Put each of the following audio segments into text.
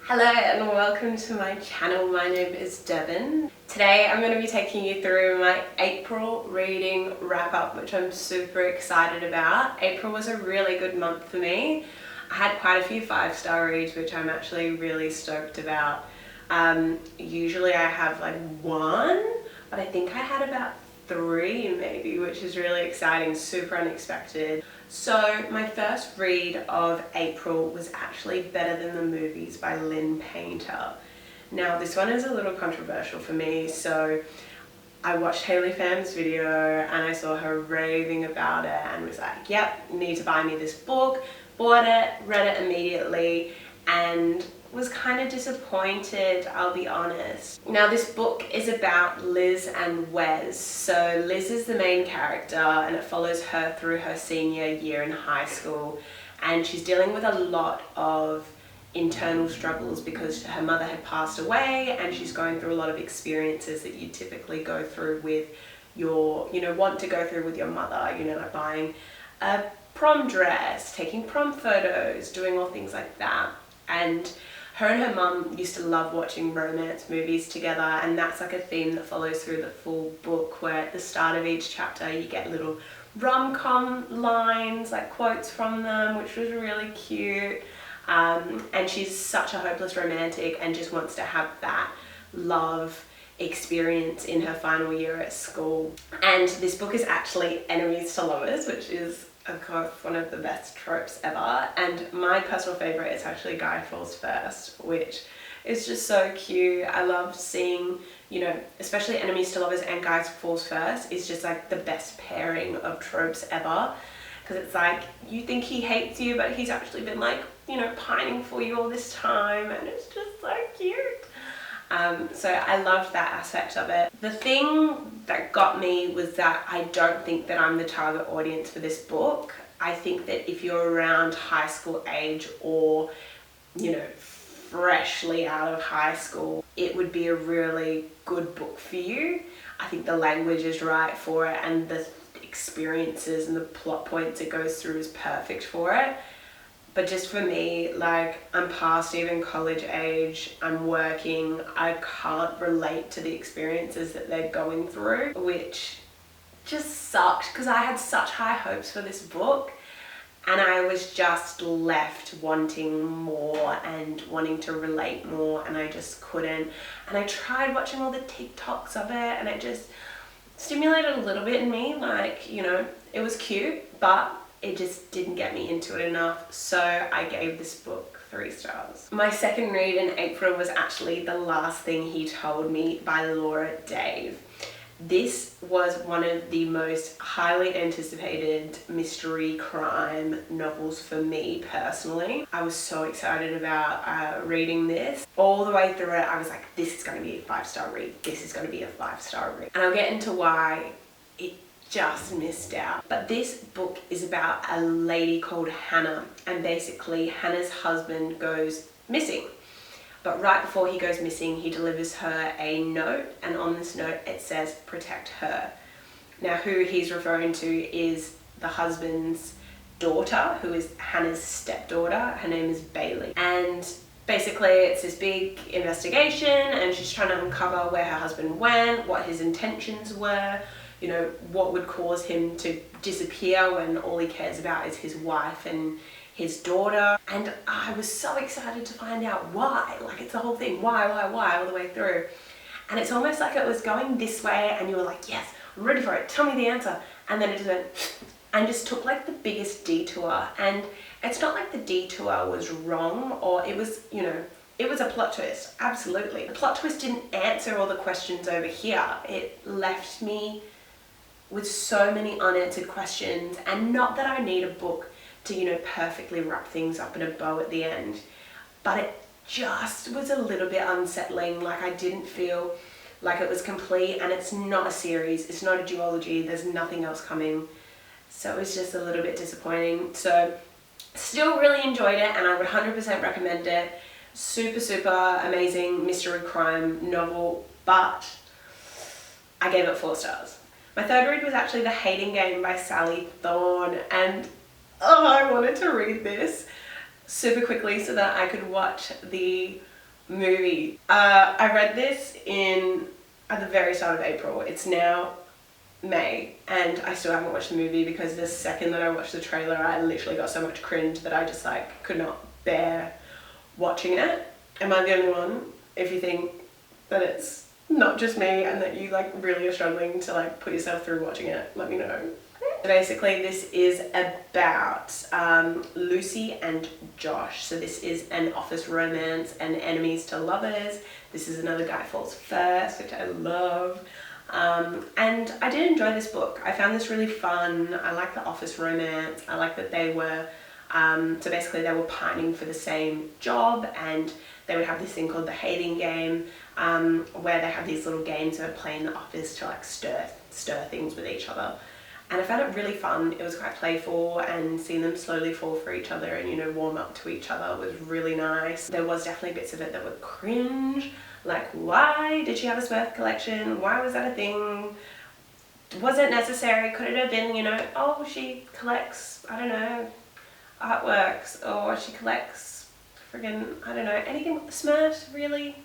Hello and welcome to my channel. My name is Devon. Today I'm going to be taking you through my April reading wrap up, which I'm super excited about. April was a really good month for me. I had quite a few 5-star reads, which I'm actually really stoked about. Usually I have like one, but I think I had about 3 maybe, which is really exciting, super unexpected. So my first read of April was actually Better Than the Movies by Lynn Painter. Now this one is a little controversial for me, so I watched Hayley Pham's video and I saw her raving about it and was like, yep, you need to buy me this book. Bought it, read it immediately, and was kind of disappointed, I'll be honest. Now this book is about Liz and Wes. So Liz is the main character and it follows her through her senior year in high school, and she's dealing with a lot of internal struggles because her mother had passed away and she's going through a lot of experiences that you typically go through with your, want to go through with your mother, like buying a prom dress, taking prom photos, doing all things like that. And her mum used to love watching romance movies together, and that's like a theme that follows through the full book, where at the start of each chapter you get little rom-com lines, like quotes from them, which was really cute. And she's such a hopeless romantic and just wants to have that love experience in her final year at school. And this book is actually enemies to lovers, which is of course one of the best tropes ever, and my personal favorite is actually Guy Falls First, which is just so cute. I love seeing, especially enemies to lovers and Guy Falls First is just like the best pairing of tropes ever, because it's like you think he hates you but he's actually been like, pining for you all this time, and it's just so cute. So I loved that aspect of it. The thing that got me was that I don't think that I'm the target audience for this book. I think that if you're around high school age or, freshly out of high school, it would be a really good book for you. I think the language is right for it and the experiences and the plot points it goes through is perfect for it. But just for me, like, I'm past even college age, I'm working, I can't relate to the experiences that they're going through, which just sucked because I had such high hopes for this book and I was just left wanting more and wanting to relate more, and I just couldn't. And I tried watching all the TikToks of it and it just stimulated a little bit in me, like, it was cute, but it just didn't get me into it enough, so I gave this book 3 stars. My second read in April was actually The Last Thing He Told Me by Laura Dave. This was one of the most highly anticipated mystery crime novels for me personally. I was so excited about reading this. All the way through it I was like, this is going to be a 5-star read, this is going to be a 5-star read. And I'll get into why it just missed out. But this book is about a lady called Hannah, and basically Hannah's husband goes missing. But right before he goes missing, he delivers her a note, and on this note it says, protect her. Now who he's referring to is the husband's daughter, who is Hannah's stepdaughter. Her name is Bailey. And basically it's this big investigation and she's trying to uncover where her husband went, what his intentions were, what would cause him to disappear when all he cares about is his wife and his daughter. And I was so excited to find out why. Like, it's the whole thing, why, all the way through. And it's almost like it was going this way and you were like, yes, I'm ready for it, tell me the answer. And then it just went and just took like the biggest detour. And it's not like the detour was wrong, or it was, it was a plot twist, absolutely. The plot twist didn't answer all the questions over here. It left me with so many unanswered questions, and not that I need a book to, perfectly wrap things up in a bow at the end, but it just was a little bit unsettling. Like, I didn't feel like it was complete, and it's not a series, it's not a duology, there's nothing else coming, so it was just a little bit disappointing. So still really enjoyed it and I would 100% recommend it. Super amazing mystery crime novel, but I gave it 4 stars. My third read was actually The Hating Game by Sally Thorne, and I wanted to read this super quickly so that I could watch the movie. I read this at the very start of April. It's now May, and I still haven't watched the movie because the second that I watched the trailer, I literally got so much cringe that I just like could not bear watching it. Am I the only one? If you think that it's not just me and that you like really are struggling to like put yourself through watching it, let me know. Basically, this is about Lucy and Josh. So this is an office romance and enemies to lovers. This is another guy falls first, which I love. And I did enjoy this book. I found this really fun. I like the office romance. I like that they were, so basically they were pining for the same job, and they would have this thing called the hating game, where they have these little games they would play in the office to like stir things with each other. And I found it really fun. It was quite playful, and seeing them slowly fall for each other and, you know, warm up to each other was really nice. There was definitely bits of it that were cringe. Like, why did she have a Smurf collection? Why was that a thing? Was it necessary? Could it have been, you know, oh, she collects, I don't know, artworks, or she collects friggin', I don't know, anything with the Smurfs, really?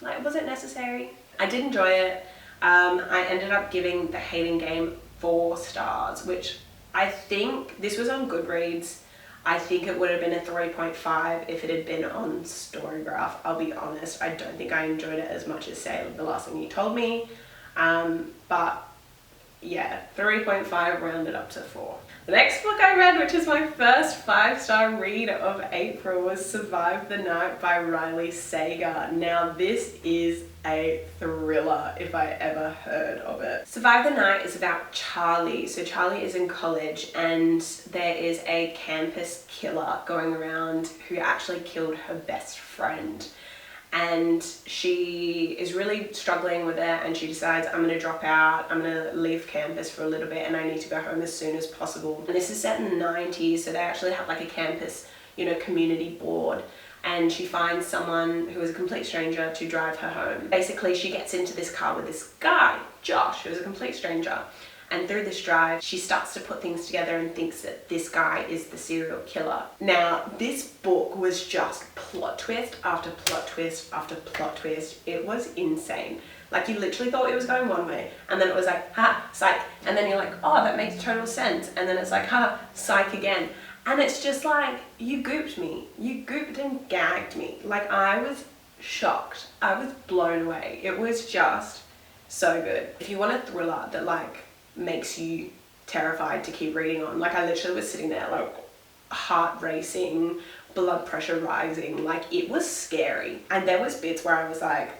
Like, was it necessary? I did enjoy it. I ended up giving the hating game 4 stars, which I think, this was on Goodreads. I think it would have been a 3.5 if it had been on Storygraph. I'll be honest, I don't think I enjoyed it as much as, say, The Last Thing You Told Me. But yeah, 3.5 rounded up to 4. The next book I read, which is my first 5-star read of April, was Survive the Night by Riley Sager. Now this is a thriller if I ever heard of it. Survive the Night is about Charlie. So Charlie is in college, and there is a campus killer going around who actually killed her best friend. And she is really struggling with it, and she decides, I'm going to drop out, I'm going to leave campus for a little bit, and I need to go home as soon as possible. And this is set in the 90s, so they actually have like a campus, you know, community board, and she finds someone who is a complete stranger to drive her home. Basically, she gets into this car with this guy, Josh, who is a complete stranger. And through this drive, she starts to put things together and thinks that this guy is the serial killer. Now, this book was just plot twist after plot twist after plot twist. It was insane. Like, you literally thought it was going one way, and then it was like, ha, psych. And then you're like, oh, that makes total sense. And then it's like, ha, psych again. And it's just like, you gooped me. You gooped and gagged me. Like, I was shocked. I was blown away. It was just so good. If you want a thriller that like makes you terrified to keep reading on, like I literally was sitting there like heart racing, blood pressure rising, like it was scary. And there was bits where I was like,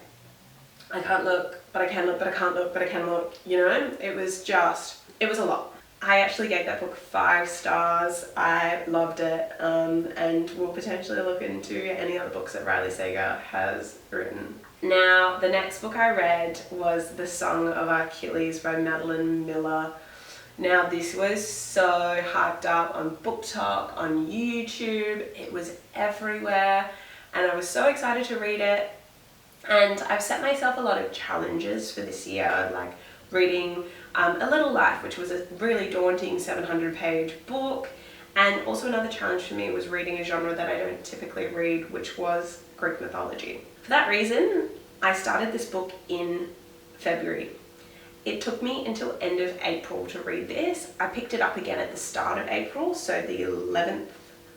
I can't look, but I can look, but I can't look, but I can look, you know? It was a lot. I actually gave that book 5 stars. I loved it, and will potentially look into any other books that Riley Sager has written. Now, the next book I read was The Song of Achilles by Madeline Miller. Now, this was so hyped up on Book Talk, on YouTube. It was everywhere, and I was so excited to read it. And I've set myself a lot of challenges for this year, like reading A Little Life, which was a really daunting 700-page book. And also another challenge for me was reading a genre that I don't typically read, which was Greek mythology. For that reason, I started this book in February. It took me until end of April to read this. I picked it up again at the start of April, so the 11th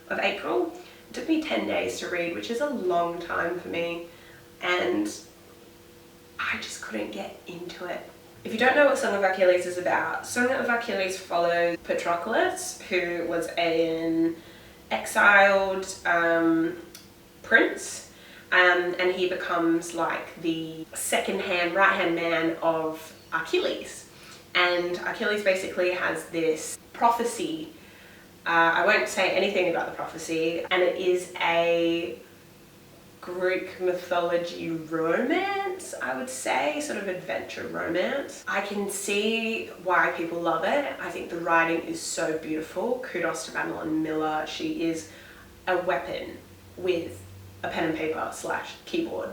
of April. It took me 10 days to read, which is a long time for me, and I just couldn't get into it. If you don't know what Song of Achilles is about, Song of Achilles follows Patroclus, who was an exiled prince, and he becomes like the second-hand, right-hand man of Achilles. And Achilles basically has this prophecy. I won't say anything about the prophecy, and it is a Greek mythology romance, I would say, sort of adventure romance. I can see why people love it. I think the writing is so beautiful. Kudos to Madeline Miller. She is a weapon with a pen and paper / keyboard.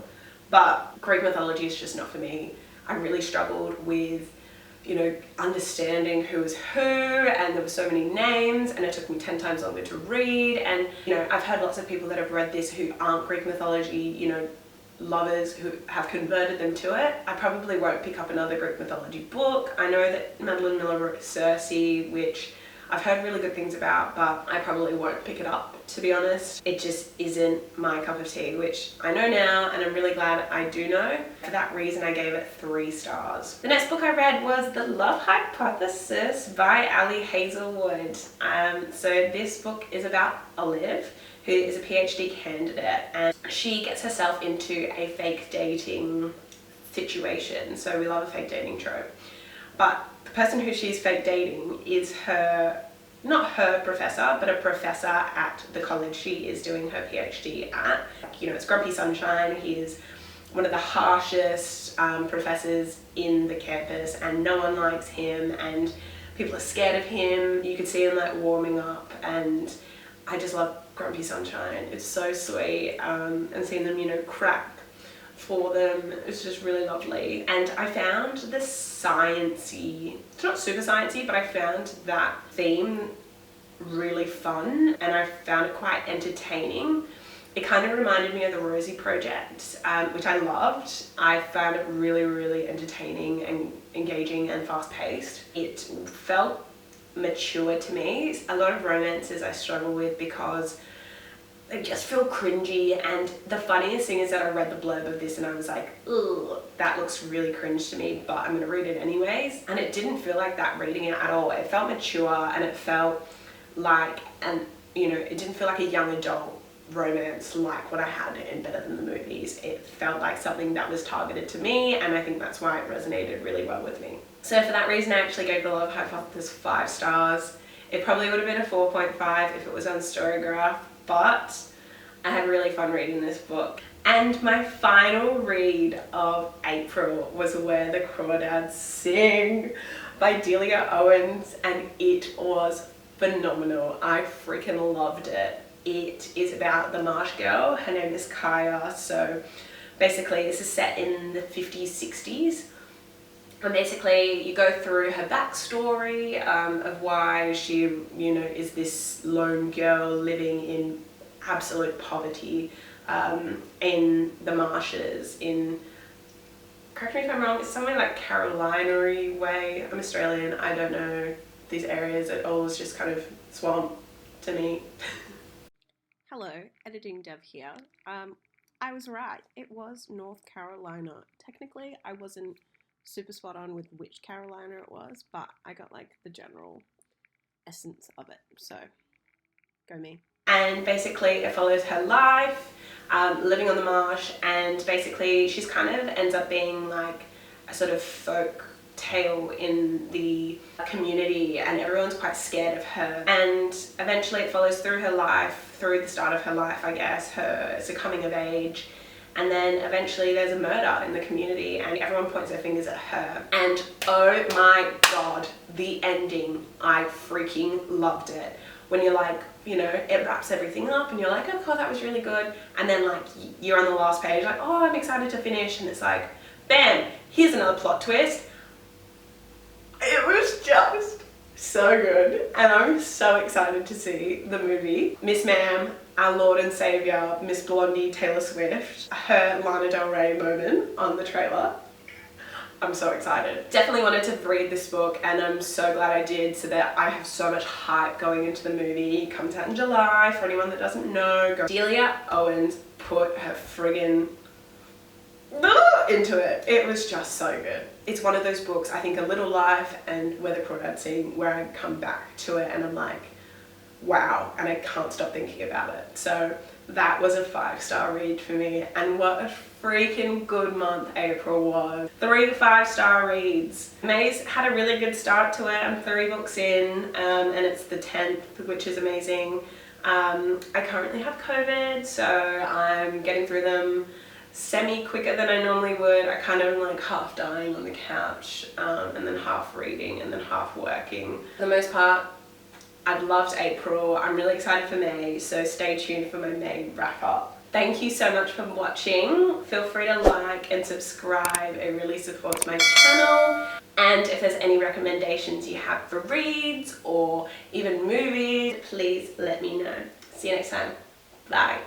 But Greek mythology is just not for me. I really struggled with, you know, understanding who was who, and there were so many names, and it took me 10 times longer to read. And, you know, I've heard lots of people that have read this who aren't Greek mythology, you know, lovers who have converted them to it. I probably won't pick up another Greek mythology book. I know that Madeline Miller wrote Circe, which I've heard really good things about, but I probably won't pick it up, to be honest. It just isn't my cup of tea, which I know now, and I'm really glad I do know. For that reason, I gave it 3 stars. The next book I read was The Love Hypothesis by Ali Hazelwood. So this book is about Olive, who is a PhD candidate, and she gets herself into a fake dating situation. So we love a fake dating trope. But the person who she's fake dating is not her professor, but a professor at the college she is doing her PhD at. You know, it's Grumpy Sunshine. He is one of the harshest professors in the campus, and no one likes him, and people are scared of him. You could see him like warming up, and I just love Grumpy Sunshine. It's so sweet, and seeing them, you know, crack for them, it's just really lovely. And I found the sciencey, it's not super sciencey, but I found that theme really fun, and I found it quite entertaining. It kind of reminded me of the Rosie Project, which I loved. I found it really, really entertaining and engaging and fast-paced. It felt mature to me. A lot of romances I struggle with because they just feel cringy, and the funniest thing is that I read the blurb of this and I was like, ugh, that looks really cringe to me, but I'm gonna read it anyways. And it didn't feel like that reading it at all. It felt mature, and it felt like, it didn't feel like a young adult romance like what I had in Better Than the Movies. It felt like something that was targeted to me, and I think that's why it resonated really well with me. So for that reason, I actually gave The Love Hypothesis 5 stars. It probably would have been a 4.5 if it was on Storygraph, but I had really fun reading this book. And my final read of April was Where the Crawdads Sing by Delia Owens, and it was phenomenal. I freaking loved it. It is about the Marsh girl. Her name is Kaya. So basically this is set in the 50s, 60s. And basically you go through her backstory of why she, is this lone girl living in absolute poverty in the marshes in, correct me if I'm wrong, it's somewhere like Carolina-y way. I'm Australian, I don't know these areas. It all is just kind of swamp to me. Hello, editing Dev here. I was right, it was North Carolina. Technically, I wasn't super spot on with which Carolina it was, but I got like the general essence of it, so go me. And basically it follows her life, living on the marsh, and basically she's kind of ends up being like a sort of folk tale in the community, and everyone's quite scared of her. And eventually it follows through her life, through the start of her life, I guess. It's a coming of age, and then eventually there's a murder in the community and everyone points their fingers at her. And oh my god, the ending, I freaking loved it. When you're like, it wraps everything up and you're like, oh god, that was really good. And then like you're on the last page like, oh, I'm excited to finish, and it's like, bam, here's another plot twist. It was just so good, and I'm so excited to see the movie. Miss Ma'am, our Lord and Saviour, Miss Blondie Taylor Swift, her Lana Del Rey moment on the trailer. I'm so excited. Definitely wanted to read this book, and I'm so glad I did, so that I have so much hype going into the movie. It comes out in July. For anyone that doesn't know, Delia Owens put her friggin' into it. It was just so good. It's one of those books, I think A Little Life and Where the Crawdads Sing, where I come back to it and I'm like, wow, and I can't stop thinking about it. So that was a 5-star read for me, and what a freaking good month April was. 3 to 5-star reads. May's had a really good start to it. I'm 3 books in, and it's the 10th, which is amazing. I currently have COVID, so I'm getting through them semi quicker than I normally would. I kind of like half dying on the couch, and then half reading and then half working. For the most part, I've loved April. I'm really excited for May, so stay tuned for my May wrap up. Thank you so much for watching. Feel free to like and subscribe. It really supports my channel. And if there's any recommendations you have for reads or even movies, please let me know. See you next time. Bye.